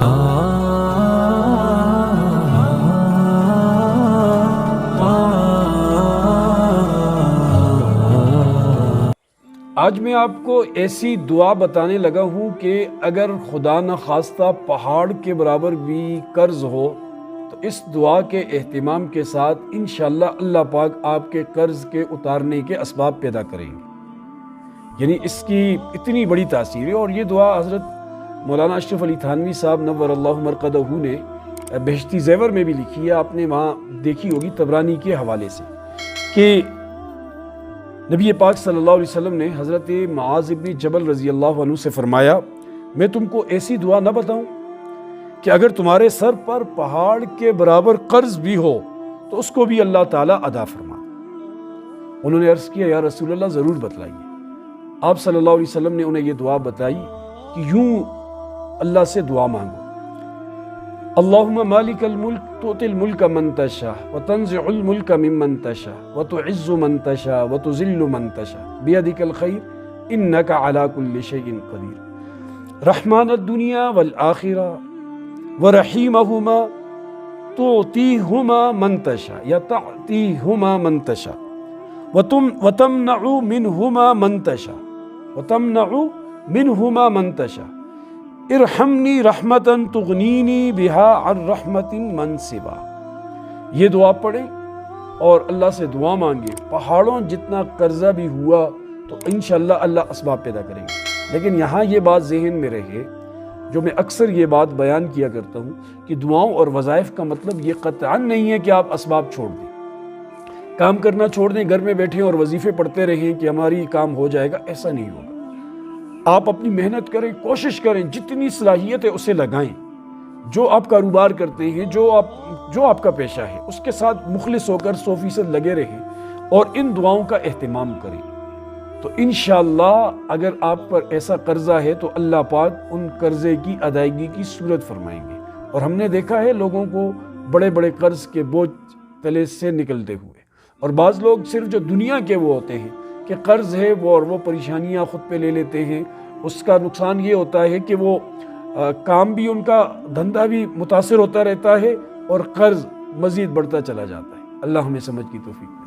آج میں آپ کو ایسی دعا بتانے لگا ہوں کہ اگر خدا نخواستہ پہاڑ کے برابر بھی قرض ہو تو اس دعا کے اہتمام کے ساتھ انشاءاللہ اللہ پاک آپ کے قرض کے اتارنے کے اسباب پیدا کریں گے۔ یعنی اس کی اتنی بڑی تاثیر ہے، اور یہ دعا حضرت مولانا اشرف علی تھانوی صاحب نور اللہ مرقدہ نے بہشتی زیور میں بھی لکھی ہے، آپ نے وہاں دیکھی ہوگی طبرانی کے حوالے سے، کہ نبی پاک صلی اللہ علیہ وسلم نے حضرت معاذ بن جبل رضی اللہ عنہ سے فرمایا، میں تم کو ایسی دعا نہ بتاؤں کہ اگر تمہارے سر پر پہاڑ کے برابر قرض بھی ہو تو اس کو بھی اللہ تعالیٰ ادا فرما۔ انہوں نے عرض کیا، یا رسول اللہ ضرور بتلائیے۔ آپ صلی اللہ علیہ وسلم نے انہیں یہ دعا بتائی کہ یوں اللہ سے دعا مانگو، اللہم مالک الملک تؤتی الملک من تشاء وتنزع الملک ممن تشاء وتعز من تشاء وتذل من تشاء بیدک الخیر انک علی کل شیء قدیر، رحمان الدنیا والآخرہ ورحیمہما تعطیہما من تشاء یا تعطیہما من تشاء وتمنع منہما من تشاء من تشاء ارحمنی رحمتاً تغنینی بہا عن رحمت من سوا۔ یہ دعا پڑھیں اور اللہ سے دعا مانگے، پہاڑوں جتنا قرضہ بھی ہوا تو انشاءاللہ اللہ اسباب پیدا کریں گے۔ لیکن یہاں یہ بات ذہن میں رہے، جو میں اکثر یہ بات بیان کیا کرتا ہوں کہ دعاؤں اور وظائف کا مطلب یہ قطعاً نہیں ہے کہ آپ اسباب چھوڑ دیں، کام کرنا چھوڑ دیں، گھر میں بیٹھیں اور وظیفے پڑھتے رہیں کہ ہماری کام ہو جائے گا، ایسا نہیں ہوگا۔ آپ اپنی محنت کریں، کوشش کریں، جتنی صلاحیت ہے اسے لگائیں، جو آپ کاروبار کرتے ہیں، جو آپ کا پیشہ ہے اس کے ساتھ مخلص ہو کر 100% لگے رہیں اور ان دعاؤں کا اہتمام کریں، تو انشاءاللہ اگر آپ پر ایسا قرضہ ہے تو اللہ پاک ان قرضے کی ادائیگی کی صورت فرمائیں گے۔ اور ہم نے دیکھا ہے لوگوں کو بڑے بڑے قرض کے بوجھ تلے سے نکلتے ہوئے، اور بعض لوگ صرف جو دنیا کے وہ ہوتے ہیں کہ قرض ہے وہ پریشانیاں خود پہ لے لیتے ہیں، اس کا نقصان یہ ہوتا ہے کہ وہ کام بھی ان کا دھندہ بھی متاثر ہوتا رہتا ہے اور قرض مزید بڑھتا چلا جاتا ہے۔ اللہ ہمیں سمجھ کی توفیق دے۔